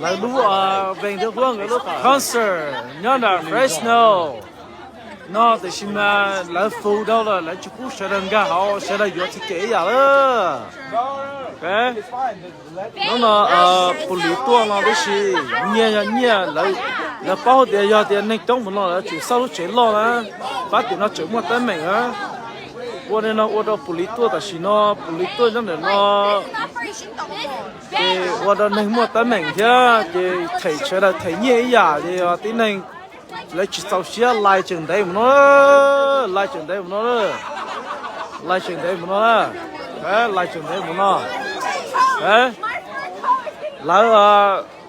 là lúc về địa phương cái lúc concert nhớ là Fresno nó thì xin mà là phụ đâu là chụp sẽ đừng cả họ sẽ là vô thiết kế à đó cái nó là police tua nó cái gì nhẹ là bao tiền giờ tiền này trong nó là chủ sau lúc chế lo á bắt tụi nó chịu một tấm mình á qua đây nó qua đó police tua tại vì nó police tua nó để nó thì qua đó này một tấm mình chứ thì thầy chơi là thầy nhẹ à thì tí này lấy chỉ sau xia lại chừng đấy mà nó lại chừng đấy mà nó lại chừng đấy mà nó đấy lại chừng đấy mà nó đấy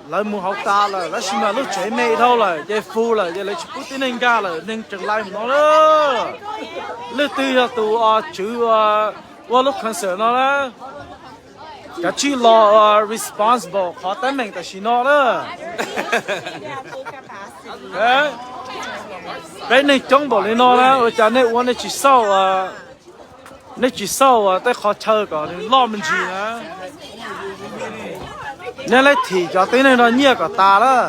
lại mua học ta là lấy xin mà lúc chơi mê thôi là chơi phu là chơi lấy chụp tí nên ga là nên chừng lại mà nó đó lúc từ giờ tụ chữ qua lúc concert nó đó cái chữ lo responsible khó tới mình tại xin nó đó đấy cái này trong bộ lên nó đó ở chỗ này uống này chỉ sau tới khó chơi cả nên lo mình gì nữa nên lấy thì cho tới này nó nhiều cả ta đó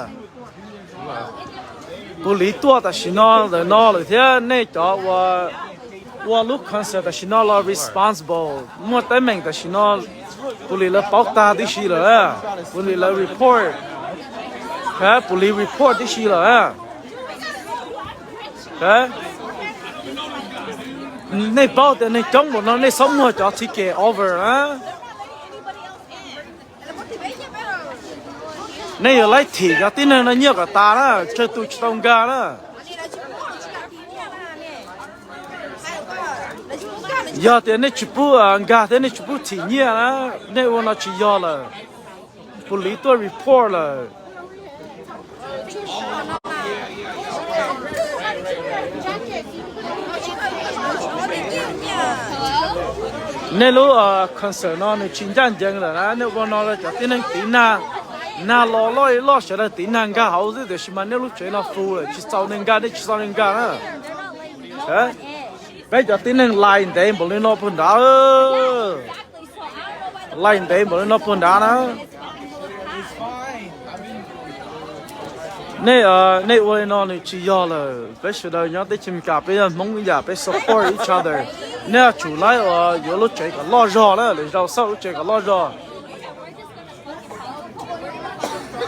cô lý tua ta xin nó rồi thế này cho qua lúc concert ta xin nó là responsible mua tới mình ta xin nó cô lý là báo ta đi xí rồi cô lý là report cái cô lý report đi xí rồi cái này bao tiền này trong một nó này sống mua cho ticket over á này ở lại thì cái tin này nó nhiều cả ta đó chơi tụi trong ga đó giờ tiền này chụp ga tiền này chụp thì nhiều đó này nó chỉ giờ là police tôi report là nếu lúc concert nó chính trang chân là nếu bọn nó là cho tiếng anh tiếng na lo sẽ là tiếng anh cả hậu thì mà nếu lúc chơi nó full rồi chỉ sau nên ga đấy chỉ sau nên ga nữa đấy bây giờ tiếng anh line đấy bọn nó phun đá line đấy bọn nó phun đá đó này bọn nó chỉ do là bây giờ đời nhớ tới chim cà bây giờ mong giờ bây support each other nè chủ lại giờ lúc chơi cái lo rò đó để rau sau lúc chơi cái lo rò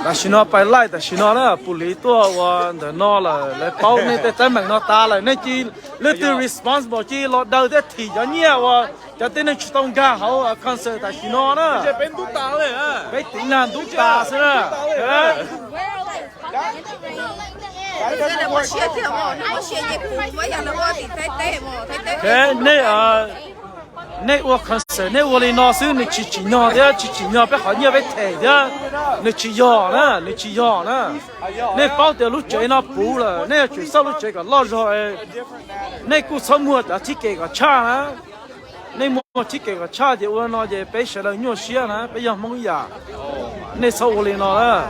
là xin nó phải lại là xin nó đó police tua để nó là lấy bao này để tấm mình nó ta là này chỉ lấy từ responsible chỉ lo đầu để thì cho nhiều cho tên này chúng tôi ga họ concert là xin nó đó bây bên tút ta đấy à bên tính là tút ta thế à thế này我concert này我来拿手你去拿的去拿别好你别抬的你去要呢你去要呢你包的路追那补了你去上路追个老热哎你古什么的去给个差啊你莫去给个差的我那就别说了牛血呢别要蒙呀你说我来拿了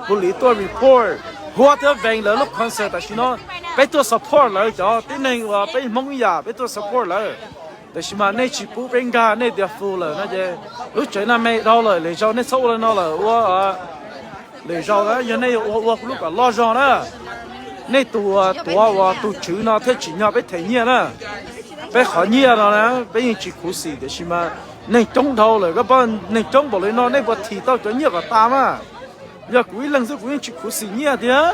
不离多 report 或者为了路 concert 但是呢别多 support 了就对你话别蒙呀别多 support 了แต่ชิมาในชิปูเป็นกาในเดียฟูเลยนะเจ้รู้ใจน่ะไม่เราเลยเลยเจ้าในสู้เลยน่ะเลยว่าเลยเจ้าแล้วยังในว่าลูกก็รอเจ้านะในตัวว่าตัวชื่อน่ะถ้าจีน่ะไปถ่ายเนี่ยนะไปขอเนี่ยแล้วนะไปยังจีคุสีแต่ชิมาในจ้องเท่าเลยก็บ้านในจ้องบอกเลยน่ะในบทที่เต้าจะเนี่ยก็ตามอ่ะอยากวิ่งหลังสุดวิ่งจีคุสีเนี่ยเดียว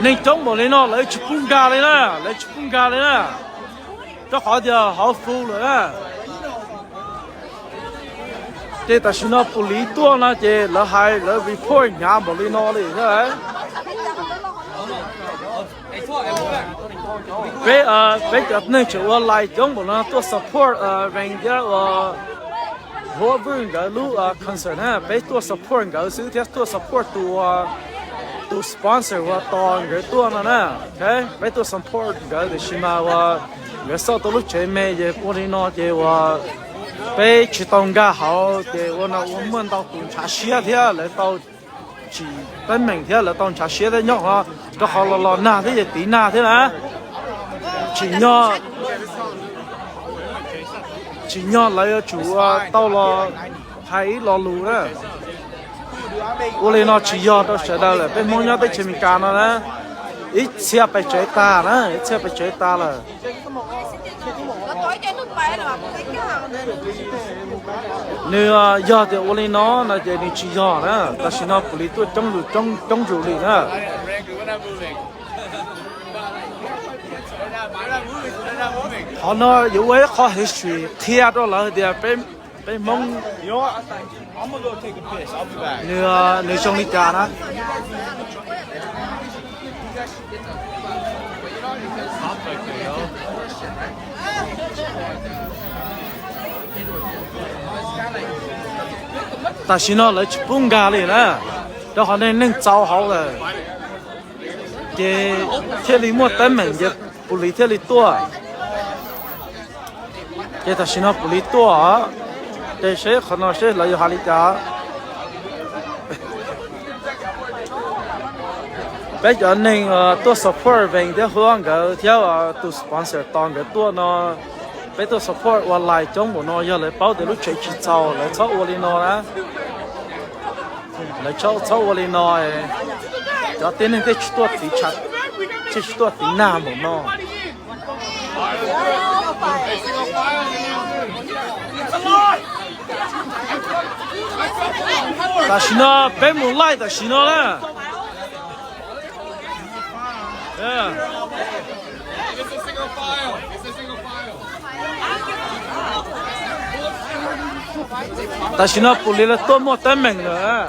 ในจ้องบอกเลยเนาะเลยชุบปุ่งกาเลยนะเลยชุบปุ่งกาเลยนะเจ้าขอเดียวเขาฟูเลยนะเจ้าแต่ฉันน่ะผู้ลี้ตัวนะเจ้าแล้วให้แล้ว report งานบอกเลยเนาะเลยใช่ไหมไปจับหนึ่งชั่วโมงไล่จ้องบอกนะตัว support แรงเยอะหัวบึ้งกับลูกconcern นะไปตัว support กับซื้อเทสตัว support ตัว sponsor ว่าตอนเกิดตัวนั่นนะโอเคไปตัว support เกิดชิมาว่าเกิดสอบตัวลูกเชื่อแม่เจ้าพวกนี้เนาะเจ้าว่าไปชิตองกาเขาเจ้าว่านะ我们到东茶西天来到จีเป็นเหมือนเที่ยวแล้วต้องชาเชียได้ยกฮะก็เขาหล่อหน้าที่จะตีหน้าที่นะจีเนาะ chỉ nhỏ lấy chủ tao là hay lo lù đó ô lên nó chỉ nhỏ đó sẽ đâu là bên mông nhỏ bên trên mình cá nó đó ít xe phải chơi ta đó ít xe phải chơi ta là nếu giờ thì ô lên nó là để đi chỉ nhỏ đó ta xin nó phụ lý tôi trong rượu liền đó họ nói dù ấy khó hết suy thiệt đó là để bên mông nếu trong đi cả đó ta xin nó lấy chụp bung gà liền nè đó họ nên trao hậu rồi cái thiết lý mua tấm mình cái phụ lý thiết lý tua cái ta xin nó phụ lý tua cái sẽ khả năng sẽ lấy hai lý cả bây giờ nên tua support về cái hướng cái theo tua sponsor tòng cái tua nó bây giờ support qua lại trong một nó giờ lại bảo để lúc chạy chỉ trâu lại cháu qua đi nó đó lại cháu qua đi nó cho tên nên cái tua tí chặt chỉ tua tí nam một nó ta xin nó bé muốn lại ta xin nó đó ta xin nó phụ lý là tôi mua tấm mình rồi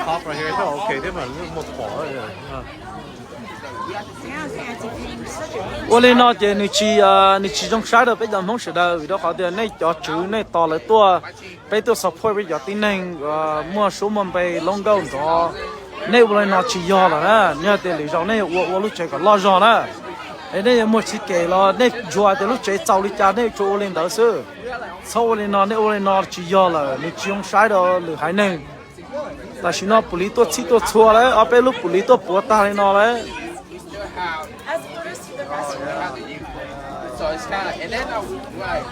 Copper here 都 OK 啲嘛，冇火我嚟那啲你trong sáng đó bây giờ không sử đâu vì đó họ tiền này cho chữ này to lại tua bây tôi support bây giờ tin nên mua số mầm bây long gạo đó này vừa nó chỉ do là nhớ tiền lý do này我lúc chơi còn lo do đó này mua chỉ kể là này chùa thì lúc chơi giàu đi cha này chỗ lên đó sư sau lên nó chỉ do là你trong sáng đó lừa hai nên ta chỉ nó police tôi chỉ tôi chua đấy ở bên lúc police tôi bỏ ta lên nó đấy So it's kind of, and then like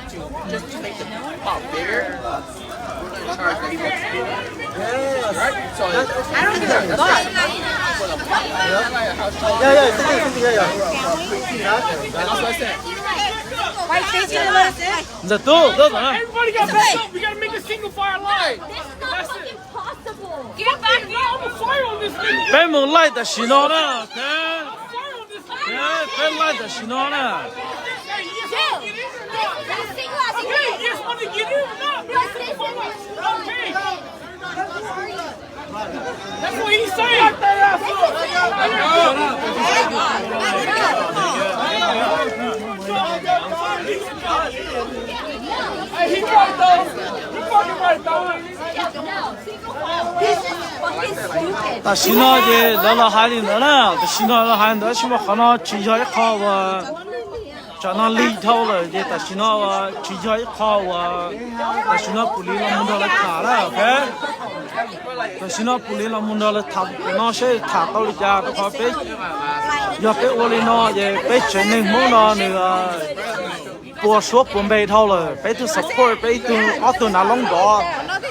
just to make the pop bigger, we're gonna charge like right? So I don't give a fuck. And also I said, Why facing the left? giờ tôi mà Everybody got back up. We gotta make a single fire line. That's not fucking possible. Get back I'm a fire on this thing. bên muốn lại ta xin nó đó thế Fire on this thing. bên lại ta xin nó đó Hey, you just want to get in or not? Okay. That's what he's saying. Hey, he right though. He fucking right though. ta xin nó gì đó là hai điểm nữa nè ta xin nó là hai nữa nhưng mà nó chỉ cho cái kho và cho nó ly thâu rồi vậy ta xin nó chỉ cho cái kho và ta xin nó phụ lý là muốn đó là thả đó ok ta xin nó phụ lý là muốn đó là thả nó sẽ thả tao đi ra nó có bé giờ bé ô li nó vậy bé chơi nên muốn nó nữa bùa số bùa bê thâu rồi bé tu support bé tu ở tu nào long đó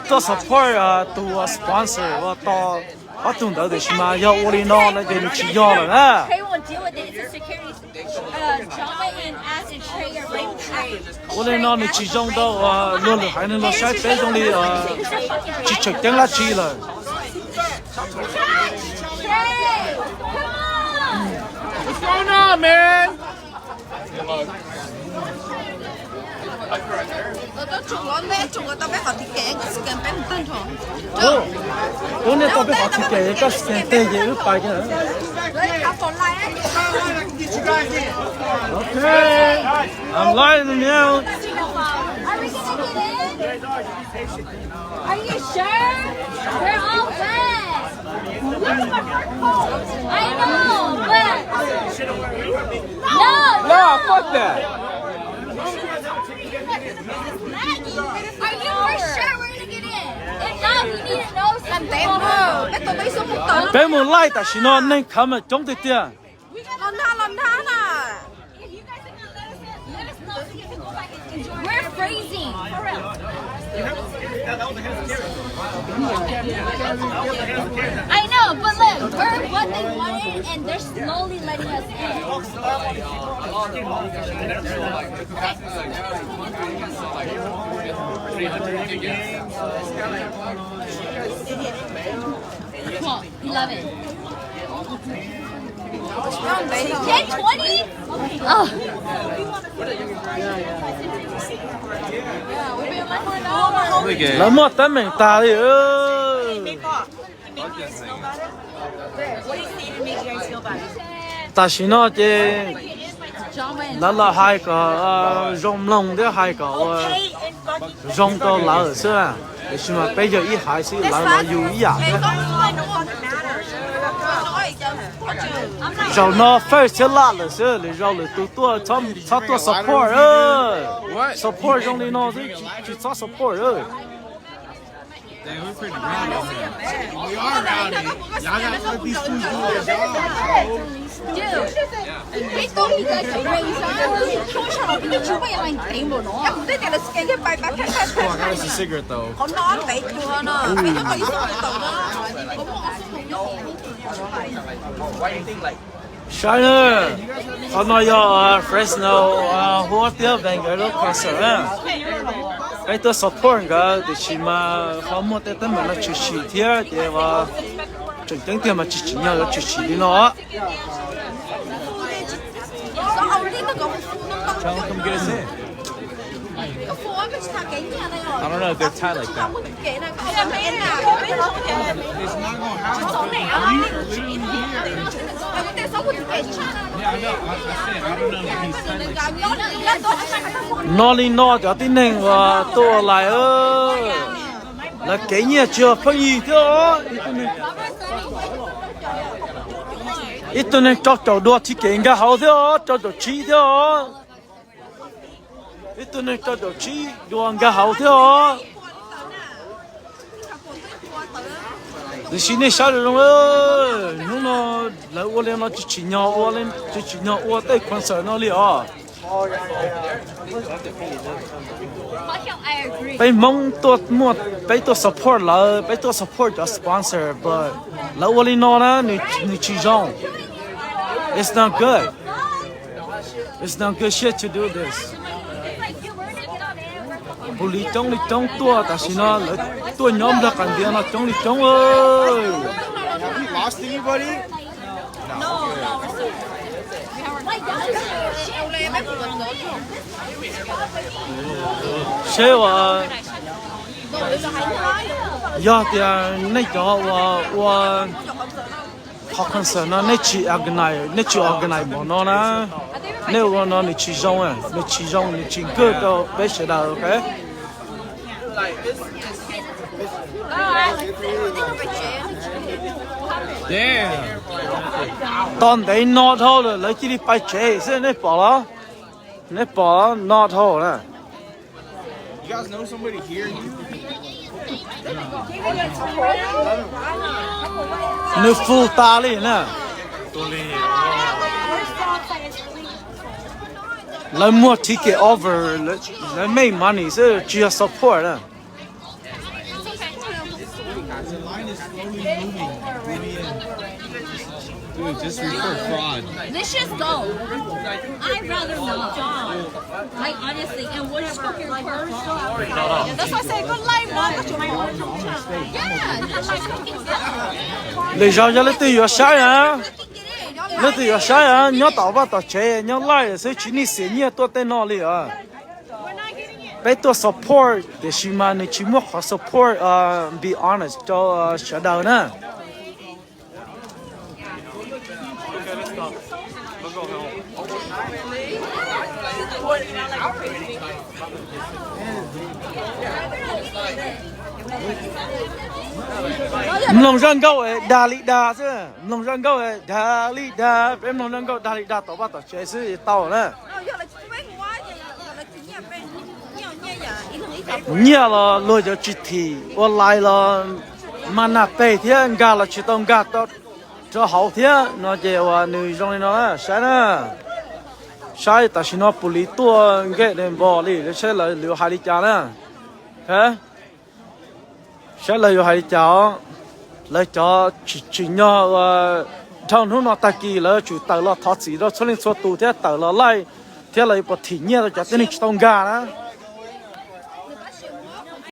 tu support tu sponsor và to ở tu đó thì mà giờ ô li nó là để chỉ do rồi nè Trey won't deal with it. It's a security. Trauma and acid Trey are rape Trey. ô li nó thì chỉ trong đó luôn là hay nên nó sai bé trong đi chỉ trực tiếng là chi rồi Trey, come on. What's going on, man? Tôi chụp nó nè, chụp người ta biết họ thiết kế cái scan bên tân thôi. bữa nay tao biết họ thiết kế cái tê gì ướp bài cái nữa Lấy cả phần lại ấy. okay I'm lying now Are we gonna get in? Are you sure? We're all wet. I know, but no. No, fuck that. Are you for sure we're gonna get in? If not, we need to know Làm something. tém thôi. Bé tôi mấy số một tấn. bé muốn lại ta xin nó nên khám ở trong tiệt tiệt Nó na làm I know, but look, we're what they wanted, and they're slowly letting us in. Come on, 11. 10, 20? Oh. Lỡ mất tấm mình ta đi ơi. Ta chỉ nói chứ là hai cái rong lông đấy hai cái rong to lỡ xưa. Nhưng mà bây giờ ít hai xí lỡ là yêu ý à. Rồi nó phải sẽ lạ là xưa để rồi là tụi chăm tụi support ơi. Support trong này nó chỉ support ơi. We are rowdy. Y'all gotta let these fools do their job. Dude, cái tôi bị cái chuyện này sao? Không sao bị chú bây giờ mình tìm rồi nó. Không biết là cái bài bác khách Oh, I got us a cigarette though. Không nói bị chùa nè. Cái nó bị sụp tụ đó. Why do you think like China, hôm nay ở Fresno, hoa tiêu bên cái đó concert á. Cái tôi support cái thì chỉ mà không một cái tấm mà nó chỉ thế thì mà chừng tiếng thì mà chỉ nhau là chỉ đi nó. Sao ông đi nó cũng Tell them come get us in. cái phố cái thằng cái nhà này rồi. I don't know if they're tied like that. Kệ này cái bên nào cái bên đó kìa. It's not gonna happen. Cái số của kệ chứ. Yeah, I know. I don't know if he's tied like that. Nó đi nó cho tin nên và tôi lại ơi. Là cái nhà chưa phải gì thế đó. Ít tôi nên cho cháu đua thì cái cái hậu thế đó, cho cháu chi thế đó. Ít tôi nên cho cháu chi đua cái hậu thế đó. Thì xin này sao được ơi, nó là ô lên nó chỉ nhau ô lên chỉ nhau ô tới concert nó liền à. Bây mong tôi mua bây tôi support là bây tôi support cho sponsor, but là ô lên nó là ni chỉ giống. It's not good. It's not good shit to do this. Bố lý trong tua, ta xin nó là tua nhóm là cần tiền nó trong ơi. Have we lost anybody? Xe và giờ thì này cho và họ concern nó này chỉ organize bọn nó nè, nếu nó chỉ giống nó chỉ cứ đâu bé sẽ đâu ok. Damn. Tòn đấy nó thôi rồi lấy chỉ đi bay chế, sẽ này bỏ nó thôi nè. You guys know somebody here? Nó full ta liền nè. Lấy mua ticket over, lấy make money, sẽ chỉ support nè. Dude, just report fraud. let's just go. I'd rather not. Like honestly, and what is fucking purse? That's why I say good life mà có chúng mày. Yeah, that's like fucking Lấy ra lấy từ your side à. Lấy từ your side à, nhớ tao vào tao chế, nhớ lại sẽ chỉ ni xí nhớ tôi tên nó liền à. Bây tôi support, để chỉ mà nếu chỉ muốn họ support, be honest cho sẽ đầu nè. Lòng răng câu ấy đà lị đà chứ, lòng răng câu ấy đà lị đà, em lòng răng câu đà lị đà tao bắt tao chơi chứ tao nè. Nhiều là lôi cho chị thì, online là mà nạp bể thế, gà là chỉ tông gà tao cho hậu thế, nó chỉ là nữ trong nó sai nè, sai ta chỉ nó bù lý tua cái đèn bò đi, để sẽ là liều hai đi cha nè, hả? sẽ lời hay cho lời cho chỉ nhỏ trong hôm nọ ta kỳ là chủ tàu là thoát gì đó cho nên số tụ thế tàu là lại thế là một thị nhiên cho tên tông gà đó